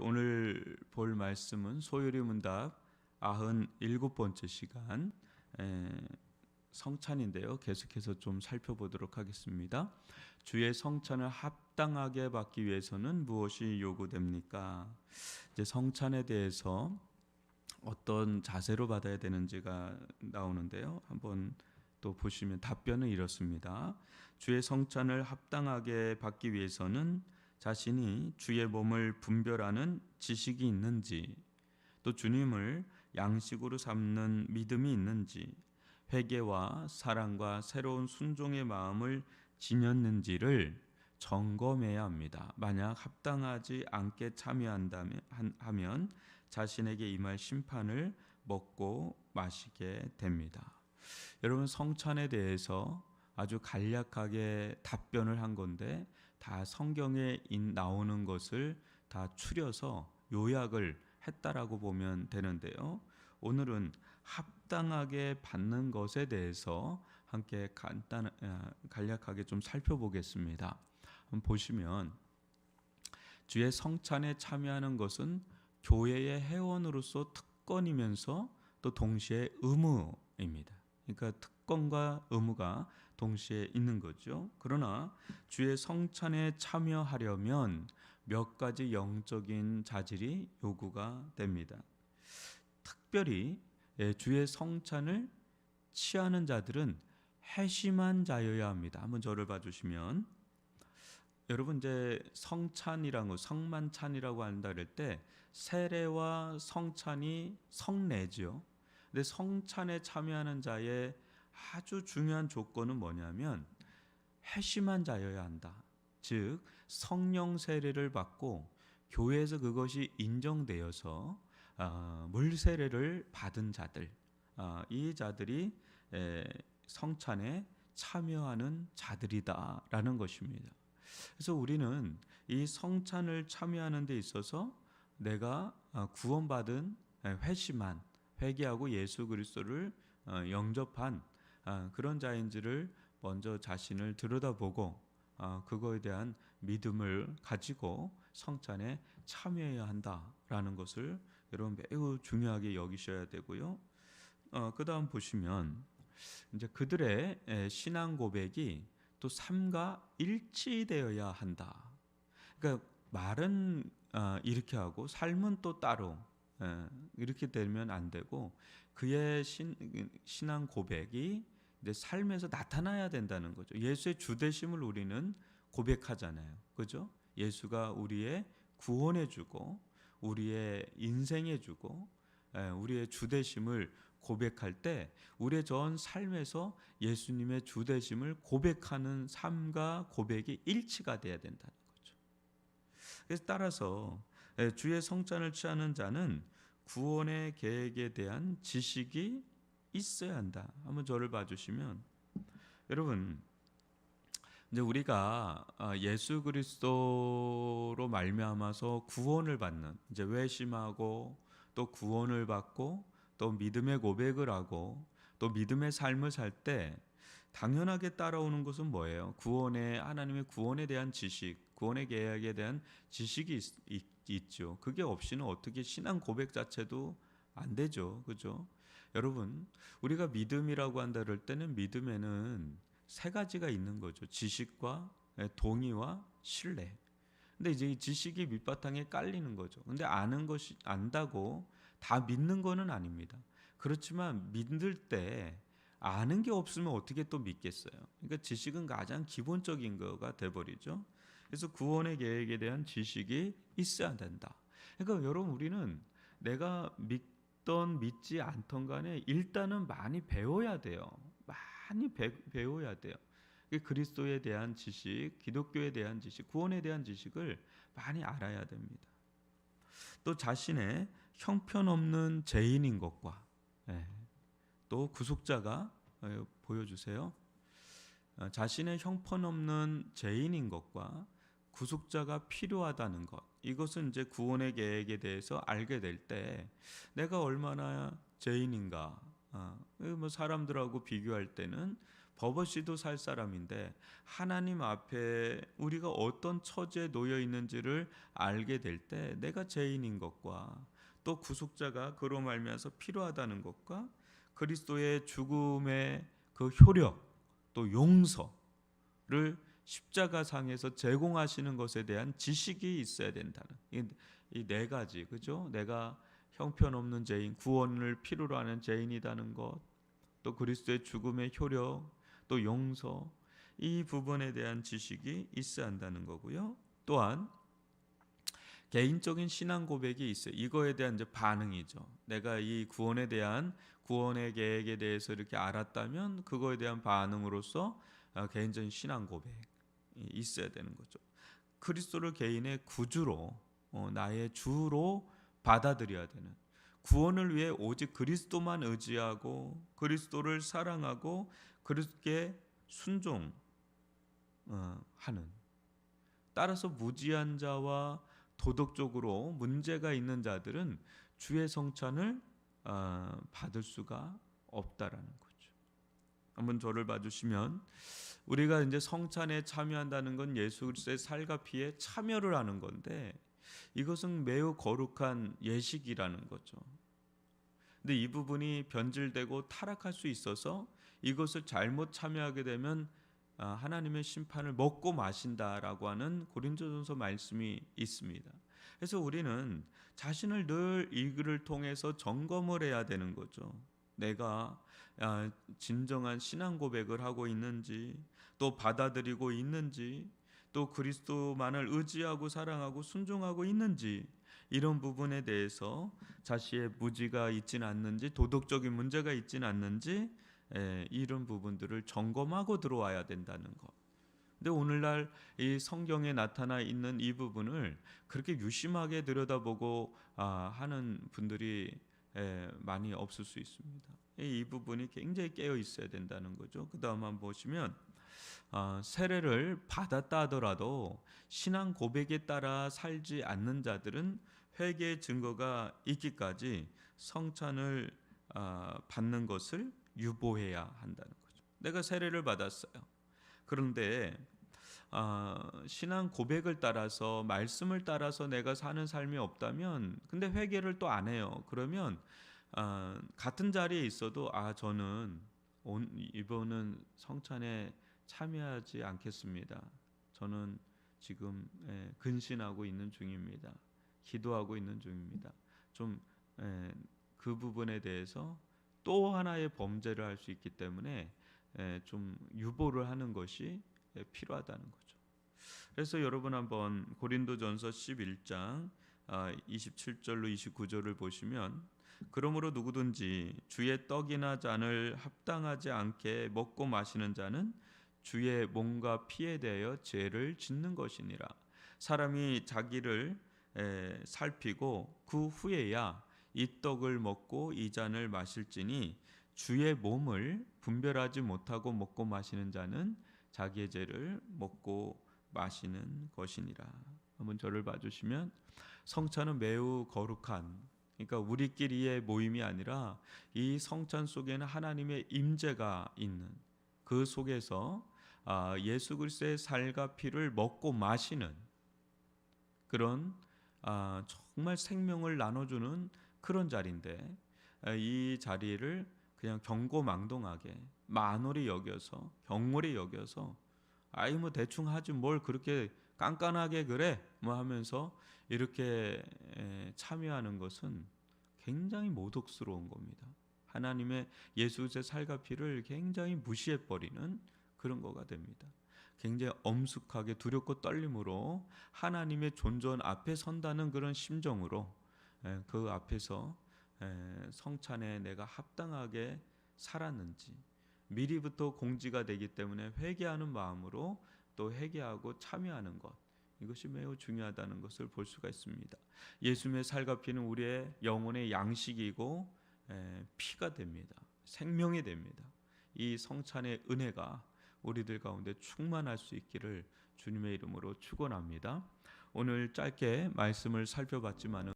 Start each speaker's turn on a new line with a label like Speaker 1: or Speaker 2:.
Speaker 1: 오늘 볼 말씀은 소요리 문답 97번째 시간 성찬인데요. 계속해서 좀 살펴보도록 하겠습니다. 주의 성찬을 합당하게 받기 위해서는 무엇이 요구됩니까? 이제 성찬에 대해서 어떤 자세로 받아야 되는지가 나오는데요. 한번 또 보시면 답변은 이렇습니다. 주의 성찬을 합당하게 받기 위해서는 자신이 주의 몸을 분별하는 지식이 있는지, 또 주님을 양식으로 삼는 믿음이 있는지, 회개와 사랑과 새로운 순종의 마음을 지녔는지를 점검해야 합니다. 만약 합당하지 않게 참여하면 자신에게 임할 심판을 먹고 마시게 됩니다. 여러분, 성찬에 대해서 아주 간략하게 답변을 한 건데 다 성경에 나오는 것을 다 추려서 요약을 했다라고 보면 되는데요. 오늘은 합당하게 받는 것에 대해서 함께 간략하게 좀 살펴보겠습니다. 한번 보시면 주의 성찬에 참여하는 것은 교회의 회원으로서 특권이면서 또 동시에 의무입니다. 그러니까 특권과 의무가 동시에 있는 거죠. 그러나 주의 성찬에 참여하려면 몇 가지 영적인 자질이 요구가 됩니다. 특별히 주의 성찬을 취하는 자들은 회심한 자여야 합니다. 한번 저를 봐주시면, 여러분 이제 성찬이라고 성만찬이라고 한다 그럴 때 세례와 성찬이 성례죠. 근데 성찬에 참여하는 자의 아주 중요한 조건은 뭐냐면 회심한 자여야 한다. 즉 성령 세례를 받고 교회에서 그것이 인정되어서 물 세례를 받은 자들, 이 자들이 성찬에 참여하는 자들이다라는 것입니다. 그래서 우리는 이 성찬을 참여하는 데 있어서 내가 구원받은 회심한, 회개하고 예수 그리스도를 영접한 그런 자인지를 먼저 자신을 들여다보고 그거에 대한 믿음을 가지고 성찬에 참여해야 한다라는 것을 여러분 매우 중요하게 여기셔야 되고요. 그 다음 보시면 이제 그들의 신앙 고백이 또 삶과 일치되어야 한다. 그러니까 말은 이렇게 하고 삶은 또 따로 이렇게 되면 안 되고 그의 신앙 고백이 이제 삶에서 나타나야 된다는 거죠. 예수의 주되심을 우리는 고백하잖아요. 그죠? 예수가 우리의 구원해주고 우리의 인생해주고 우리의 주되심을 고백할 때 우리의 전 삶에서 예수님의 주되심을 고백하는 삶과 고백이 일치가 돼야 된다는 거죠. 그래서 따라서 주의 성찬을 취하는 자는 구원의 계획에 대한 지식이 있어야 한다. 한번 저를 봐주시면, 여러분 이제 우리가 예수 그리스도로 말미암아서 구원을 받는, 이제 회심하고 또 구원을 받고 또 믿음의 고백을 하고 또 믿음의 삶을 살 때 당연하게 따라오는 것은 뭐예요? 하나님의 구원에 대한 지식, 구원의 계약에 대한 지식이 있죠. 그게 없이는 어떻게 신앙 고백 자체도 안 되죠. 그죠? 여러분, 우리가 믿음이라고 한다 그럴 때는 믿음에는 세 가지가 있는 거죠. 지식과 동의와 신뢰. 근데 이제 이 지식이 밑바탕에 깔리는 거죠. 근데 안다고 다 믿는 거는 아닙니다. 그렇지만 믿을 때 아는 게 없으면 어떻게 또 믿겠어요? 그러니까 지식은 가장 기본적인 거가 돼버리죠. 그래서 구원의 계획에 대한 지식이 있어야 된다. 그러니까 여러분, 우리는 내가 믿지 않던 간에 일단은 많이 배워야 돼요. 많이 배워야 돼요. 그리스도에 대한 지식, 기독교에 대한 지식, 구원에 대한 지식을 많이 알아야 됩니다. 또 자신의 형편없는 죄인인 것과 또 구속자가 보여주세요. 자신의 형편없는 죄인인 것과 구속자가 필요하다는 것, 이것은 이제 구원의 계획에 대해서 알게 될 때 내가 얼마나 죄인인가, 뭐 사람들하고 비교할 때는 버버씨도 살 사람인데 하나님 앞에 우리가 어떤 처지에 놓여 있는지를 알게 될 때 내가 죄인인 것과 또 구속자가 그로 말미암아서 필요하다는 것과 그리스도의 죽음의 그 효력 또 용서를 십자가상에서 제공하시는 것에 대한 지식이 있어야 된다는 이 네 가지, 그죠? 내가 형편없는 죄인, 구원을 필요로 하는 죄인이라는 것, 또 그리스도의 죽음의 효력, 또 용서, 이 부분에 대한 지식이 있어야 한다는 거고요. 또한 개인적인 신앙 고백이 있어요. 이거에 대한 이제 반응이죠. 내가 이 구원에 대한 구원의 계획에 대해서 이렇게 알았다면 그거에 대한 반응으로서 개인적인 신앙 고백이 있어야 되는 거죠. 그리스도를 개인의 구주로 나의 주로 받아들여야 되는, 구원을 위해 오직 그리스도만 의지하고 그리스도를 사랑하고 그리스도께 순종하는, 따라서 무지한 자와 도덕적으로 문제가 있는 자들은 주의 성찬을 받을 수가 없다라는 거죠. 한번 저를 봐주시면, 우리가 이제 성찬에 참여한다는 건 예수 그리스도의 살과 피에 참여를 하는 건데 이것은 매우 거룩한 예식이라는 거죠. 근데 이 부분이 변질되고 타락할 수 있어서 이것을 잘못 참여하게 되면 하나님의 심판을 먹고 마신다라고 하는 고린도전서 말씀이 있습니다. 그래서 우리는 자신을 늘 이 글을 통해서 점검을 해야 되는 거죠. 내가 진정한 신앙 고백을 하고 있는지, 또 받아들이고 있는지, 또 그리스도만을 의지하고 사랑하고 순종하고 있는지, 이런 부분에 대해서 자신의 무지가 있지는 않는지, 도덕적인 문제가 있지는 않는지, 이런 부분들을 점검하고 들어와야 된다는 것. 근데 오늘날 이 성경에 나타나 있는 이 부분을 그렇게 유심하게 들여다보고 하는 분들이 많이 없을 수 있습니다. 이 부분이 굉장히 깨어 있어야 된다는 거죠. 그 다음 한번 보시면 세례를 받았다 하더라도 신앙 고백에 따라 살지 않는 자들은 회개의 증거가 있기까지 성찬을 받는 것을 유보해야 한다는 거죠. 내가 세례를 받았어요. 그런데 신앙 고백을 따라서, 말씀을 따라서 내가 사는 삶이 없다면, 근데 회개를 또 안 해요. 그러면 같은 자리에 있어도 저는 이번은 성찬에 참여하지 않겠습니다. 저는 지금 근신하고 있는 중입니다. 기도하고 있는 중입니다. 좀 그 부분에 대해서 또 하나의 범죄를 할 수 있기 때문에 좀 유보를 하는 것이 필요하다는 거죠. 그래서 여러분 한번 고린도전서 11장 27절로 29절을 보시면, 그러므로 누구든지 주의 떡이나 잔을 합당하지 않게 먹고 마시는 자는 주의 몸과 피에 대하여 죄를 짓는 것이니라. 사람이 자기를 살피고 그 후에야 이 떡을 먹고 이 잔을 마실지니 주의 몸을 분별하지 못하고 먹고 마시는 자는 자기의 죄를 먹고 마시는 것이니라. 한번 저를 봐주시면, 성찬은 매우 거룩한, 그러니까 우리끼리의 모임이 아니라 이 성찬 속에는 하나님의 임재가 있는, 그 속에서 예수 그리스도의 살과 피를 먹고 마시는 그런 정말 생명을 나눠주는 그런 자리인데, 이 자리를 그냥 경고망동하게 만홀히 여겨서, 경홀히 여겨서 뭐 대충 하지 뭘 그렇게 깐깐하게 그래 뭐 하면서 이렇게 참여하는 것은 굉장히 모독스러운 겁니다. 하나님의 예수의 살과 피를 굉장히 무시해버리는 그런 거가 됩니다. 굉장히 엄숙하게 두렵고 떨림으로 하나님의 존전 앞에 선다는 그런 심정으로 그 앞에서 성찬에 내가 합당하게 살았는지 미리부터 공지가 되기 때문에 회개하는 마음으로 또 회개하고 참여하는 것, 이것이 매우 중요하다는 것을 볼 수가 있습니다. 예수님의 살과 피는 우리의 영혼의 양식이고 피가 됩니다. 생명이 됩니다. 이 성찬의 은혜가 우리들 가운데 충만할 수 있기를 주님의 이름으로 축원합니다. 오늘 짧게 말씀을 살펴봤지만